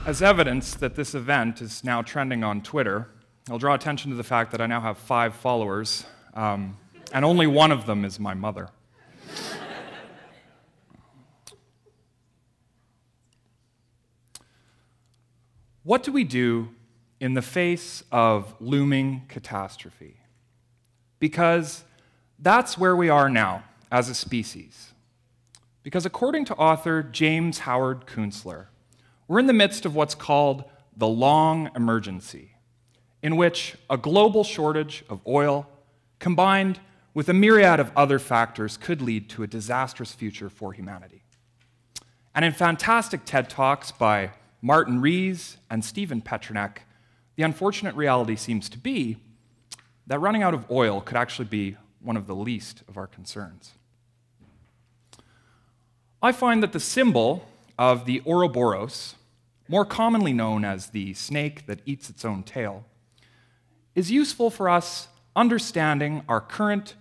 As evidence that this event is now trending on Twitter, I'll draw attention to the fact that I now have 5 followers, and only one of them is my mother. What do we do in the face of looming catastrophe? Because that's where we are now as a species. Because according to author James Howard Kunstler, we're in the midst of what's called the long emergency, in which a global shortage of oil, combined with a myriad of other factors, could lead to a disastrous future for humanity. And in fantastic TED Talks by Martin Rees and Stephen Petronek, the unfortunate reality seems to be that running out of oil could actually be one of the least of our concerns. I find that the symbol of the Ouroboros, more commonly known as the snake that eats its own tail, is useful for us understanding our current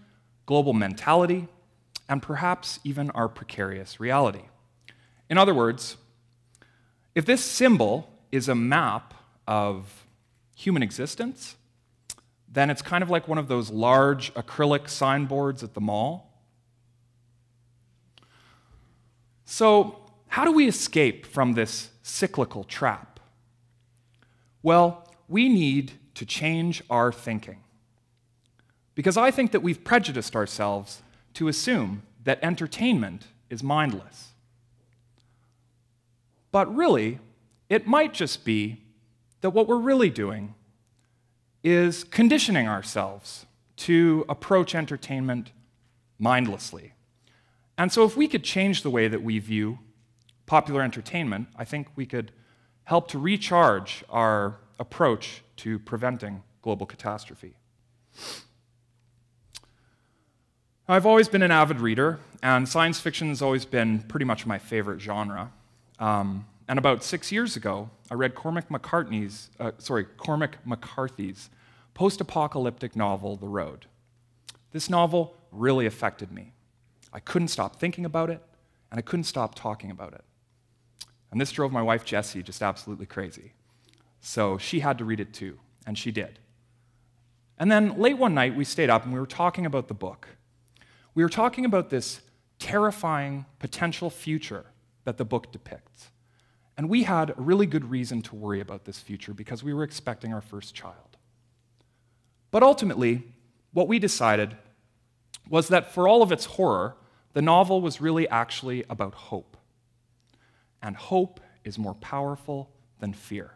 global mentality and perhaps even our precarious reality. In other words, if this symbol is a map of human existence, then it's kind of like one of those large acrylic signboards at the mall. So, how do we escape from this cyclical trap? Well, we need to change our thinking. Because I think that we've prejudiced ourselves to assume that entertainment is mindless. But really, it might just be that what we're really doing is conditioning ourselves to approach entertainment mindlessly. And so if we could change the way that we view popular entertainment, I think we could help to recharge our approach to preventing global catastrophe. I've always been an avid reader, and science fiction has always been pretty much my favorite genre. And about 6 years ago, I read Cormac McCarthy's post-apocalyptic novel, The Road. This novel really affected me. I couldn't stop thinking about it, and I couldn't stop talking about it. And this drove my wife, Jessie, just absolutely crazy. So she had to read it too, and she did. And then late one night, we stayed up and we were talking about the book. We were talking about this terrifying potential future that the book depicts. And we had a really good reason to worry about this future because we were expecting our first child. But ultimately, what we decided was that for all of its horror, the novel was really actually about hope. And hope is more powerful than fear.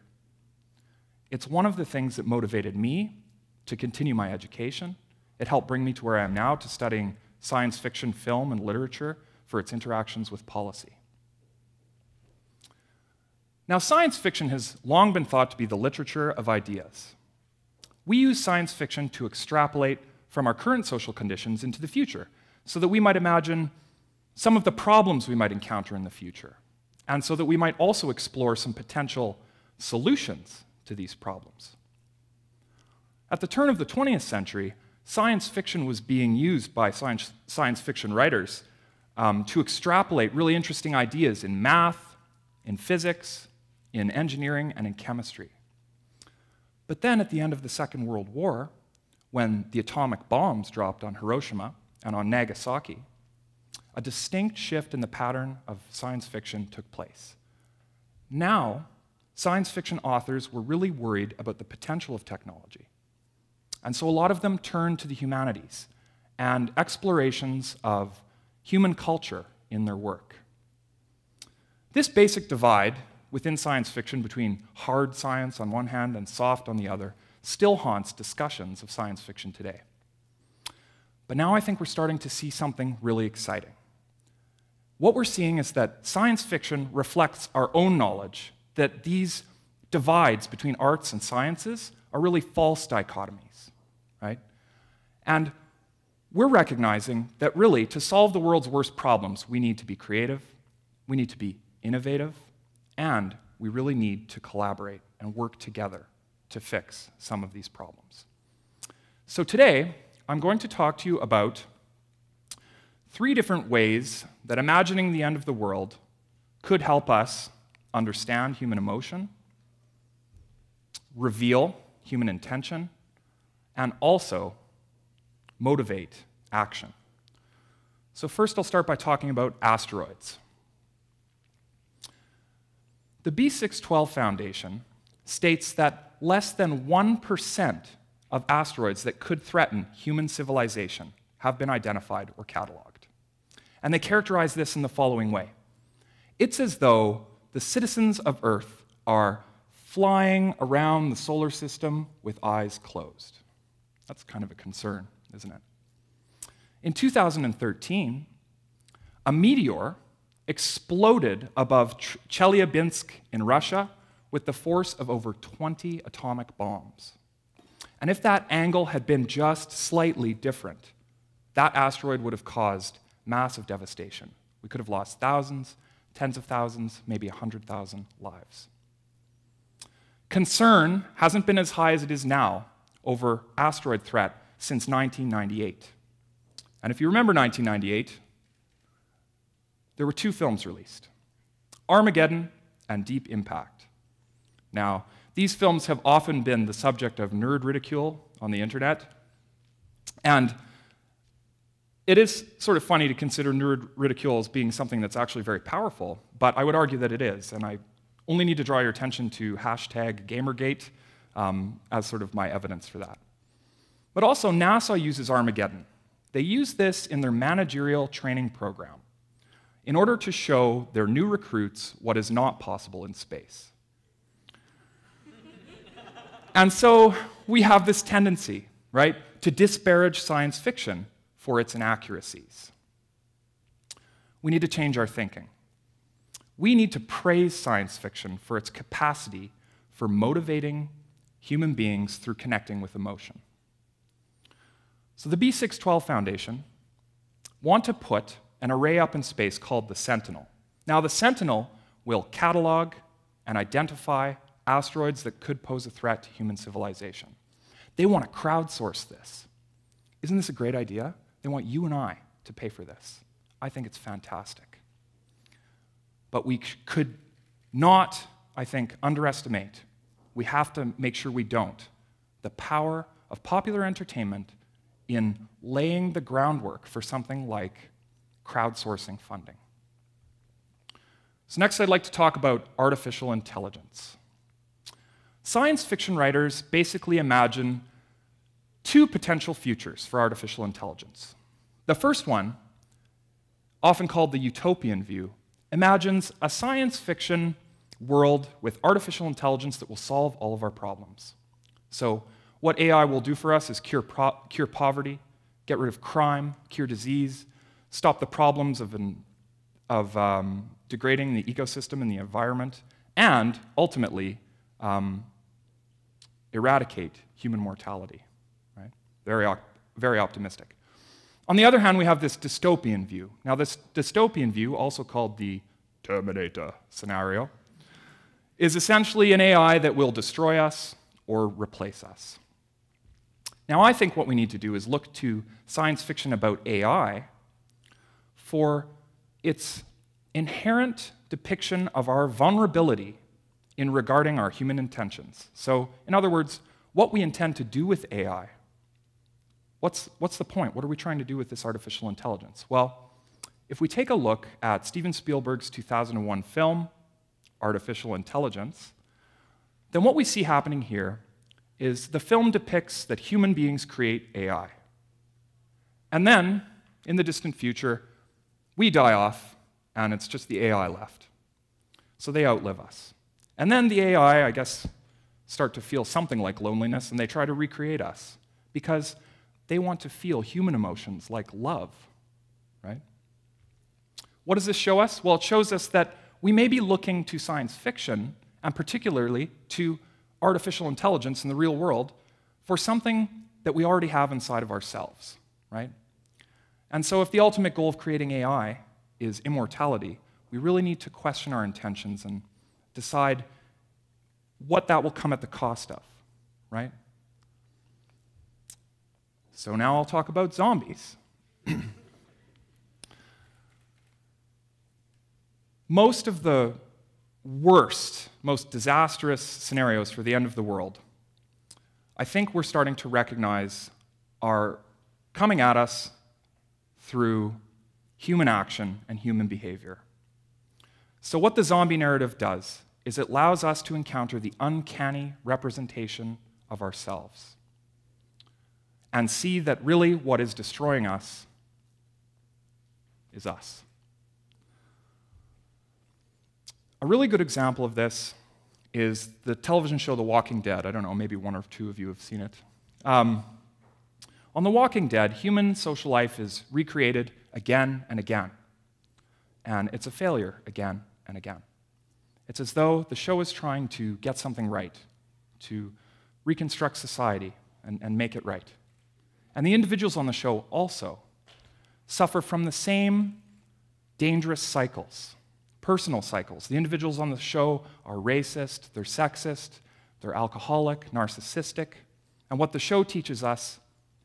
It's one of the things that motivated me to continue my education. It helped bring me to where I am now, to studying science fiction, film, and literature for its interactions with policy. Now, science fiction has long been thought to be the literature of ideas. We use science fiction to extrapolate from our current social conditions into the future, so that we might imagine some of the problems we might encounter in the future, and so that we might also explore some potential solutions to these problems. At the turn of the 20th century, science fiction was being used by science fiction writers to extrapolate really interesting ideas in math, in physics, in engineering, and in chemistry. But then at the end of the Second World War, when the atomic bombs dropped on Hiroshima and on Nagasaki, a distinct shift in the pattern of science fiction took place. Now, science fiction authors were really worried about the potential of technology. And so a lot of them turned to the humanities and explorations of human culture in their work. This basic divide within science fiction between hard science on one hand and soft on the other still haunts discussions of science fiction today. But now I think we're starting to see something really exciting. What we're seeing is that science fiction reflects our own knowledge that these divides between arts and sciences are really false dichotomies, right? And we're recognizing that really, to solve the world's worst problems, we need to be creative, we need to be innovative, and we really need to collaborate and work together to fix some of these problems. So today, I'm going to talk to you about 3 different ways that imagining the end of the world could help us understand human emotion, reveal human intention, and also motivate action. So first I'll start by talking about asteroids. The B612 Foundation states that less than 1% of asteroids that could threaten human civilization have been identified or cataloged. And they characterize this in the following way. It's as though the citizens of Earth are flying around the solar system with eyes closed. That's kind of a concern, isn't it? In 2013, a meteor exploded above Chelyabinsk in Russia with the force of over 20 atomic bombs. And if that angle had been just slightly different, that asteroid would have caused massive devastation. We could have lost thousands, tens of thousands, maybe 100,000 lives. Concern hasn't been as high as it is now over asteroid threat since 1998. And if you remember 1998, there were two films released, Armageddon and Deep Impact. Now, these films have often been the subject of nerd ridicule on the internet, and it is sort of funny to consider nerd ridicule as being something that's actually very powerful, but I would argue that it is, and I only need to draw your attention to hashtag Gamergate as sort of my evidence for that. But also, NASA uses Armageddon. They use this in their managerial training program in order to show their new recruits what is not possible in space. And so we have this tendency, right, to disparage science fiction for its inaccuracies. We need to change our thinking. We need to praise science fiction for its capacity for motivating human beings through connecting with emotion. So the B612 Foundation want to put an array up in space called the Sentinel. Now, the Sentinel will catalog and identify asteroids that could pose a threat to human civilization. They want to crowdsource this. Isn't this a great idea? They want you and I to pay for this. I think it's fantastic. But we could not, I think, underestimate, we have to make sure we don't, the power of popular entertainment in laying the groundwork for something like crowdsourcing funding. So next I'd like to talk about artificial intelligence. Science fiction writers basically imagine two potential futures for artificial intelligence. The first one, often called the utopian view, imagines a science fiction world with artificial intelligence that will solve all of our problems. So what AI will do for us is cure poverty, get rid of crime, cure disease, stop the problems of degrading the ecosystem and the environment, and ultimately eradicate human mortality. Right? Very optimistic. On the other hand, we have this dystopian view. Now, this dystopian view, also called the Terminator scenario, is essentially an AI that will destroy us or replace us. Now, I think what we need to do is look to science fiction about AI for its inherent depiction of our vulnerability in regarding our human intentions. So, in other words, what we intend to do with AI. What's the point? What are we trying to do with this artificial intelligence? Well, if we take a look at Steven Spielberg's 2001 film, Artificial Intelligence, then what we see happening here is the film depicts that human beings create AI. And then, in the distant future, we die off, and it's just the AI left. So they outlive us. And then the AI, I guess, start to feel something like loneliness, and they try to recreate us because they want to feel human emotions like love, right? What does this show us? Well, it shows us that we may be looking to science fiction, and particularly to artificial intelligence in the real world, for something that we already have inside of ourselves, right? And so if the ultimate goal of creating AI is immortality, we really need to question our intentions and decide what that will come at the cost of, right? So now I'll talk about zombies. Most of the worst, most disastrous scenarios for the end of the world, I think we're starting to recognize are coming at us through human action and human behavior. So what the zombie narrative does is it allows us to encounter the uncanny representation of ourselves and see that really what is destroying us is us. A really good example of this is the television show The Walking Dead. I don't know, maybe one or two of you have seen it. On The Walking Dead, human social life is recreated again and again, and it's a failure again and again. It's as though the show is trying to get something right, to reconstruct society and make it right. And the individuals on the show also suffer from the same dangerous cycles, personal cycles. The individuals on the show are racist, they're sexist, they're alcoholic, narcissistic. And what the show teaches us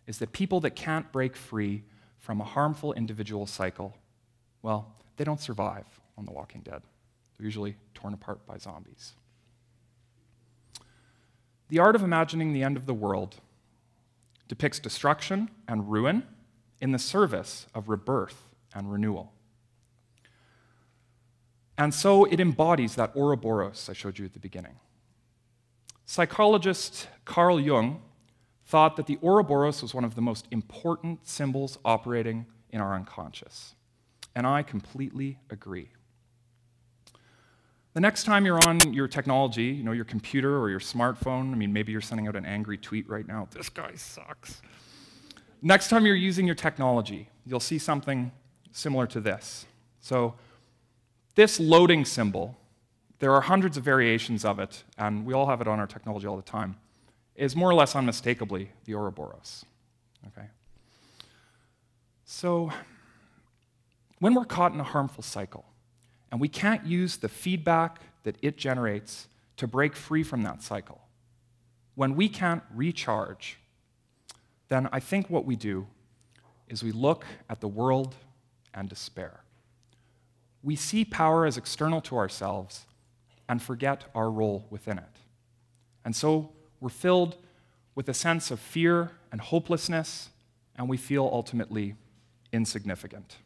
is that people that can't break free from a harmful individual cycle, well, they don't survive on The Walking Dead. They're usually torn apart by zombies. The art of imagining the end of the world depicts destruction and ruin in the service of rebirth and renewal. And so it embodies that Ouroboros I showed you at the beginning. Psychologist Carl Jung thought that the Ouroboros was one of the most important symbols operating in our unconscious. And I completely agree. The next time you're on your technology, your computer or your smartphone, maybe you're sending out an angry tweet right now, this guy sucks. Next time you're using your technology, you'll see something similar to this. So this loading symbol, there are hundreds of variations of it, and we all have it on our technology all the time, is more or less unmistakably the Ouroboros. Okay? So when we're caught in a harmful cycle, and we can't use the feedback that it generates to break free from that cycle, when we can't recharge, then I think what we do is we look at the world and despair. We see power as external to ourselves and forget our role within it. And so we're filled with a sense of fear and hopelessness, and we feel ultimately insignificant.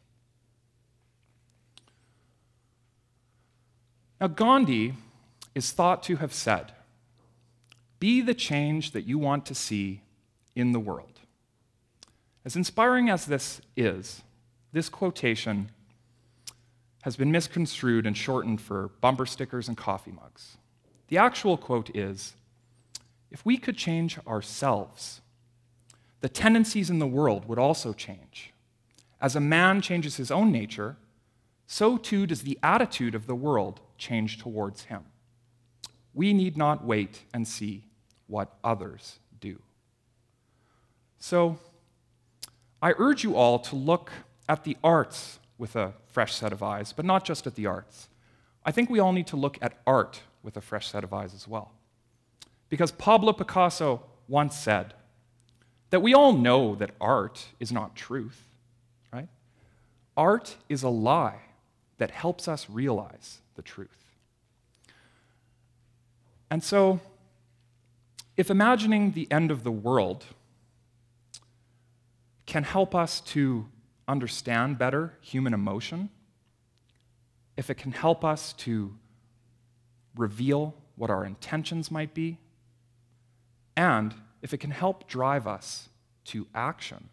Now, Gandhi is thought to have said, "Be the change that you want to see in the world." As inspiring as this is, this quotation has been misconstrued and shortened for bumper stickers and coffee mugs. The actual quote is, "If we could change ourselves, the tendencies in the world would also change. As a man changes his own nature, so too does the attitude of the world change towards him. We need not wait and see what others do." So, I urge you all to look at the arts with a fresh set of eyes, but not just at the arts. I think we all need to look at art with a fresh set of eyes as well. Because Pablo Picasso once said that we all know that art is not truth, right? Art is a lie that helps us realize the truth. And so, if imagining the end of the world can help us to understand better human emotion, if it can help us to reveal what our intentions might be, and if it can help drive us to action,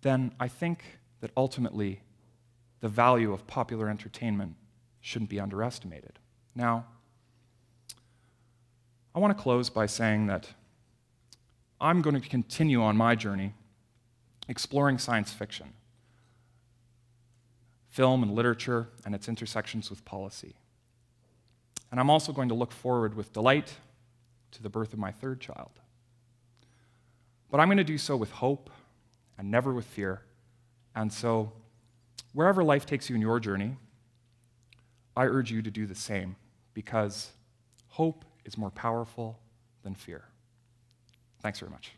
then I think that ultimately the value of popular entertainment shouldn't be underestimated. Now, I want to close by saying that I'm going to continue on my journey exploring science fiction, film and literature, and its intersections with policy. And I'm also going to look forward with delight to the birth of my third child. But I'm going to do so with hope and never with fear. And so, wherever life takes you in your journey, I urge you to do the same, because hope is more powerful than fear. Thanks very much.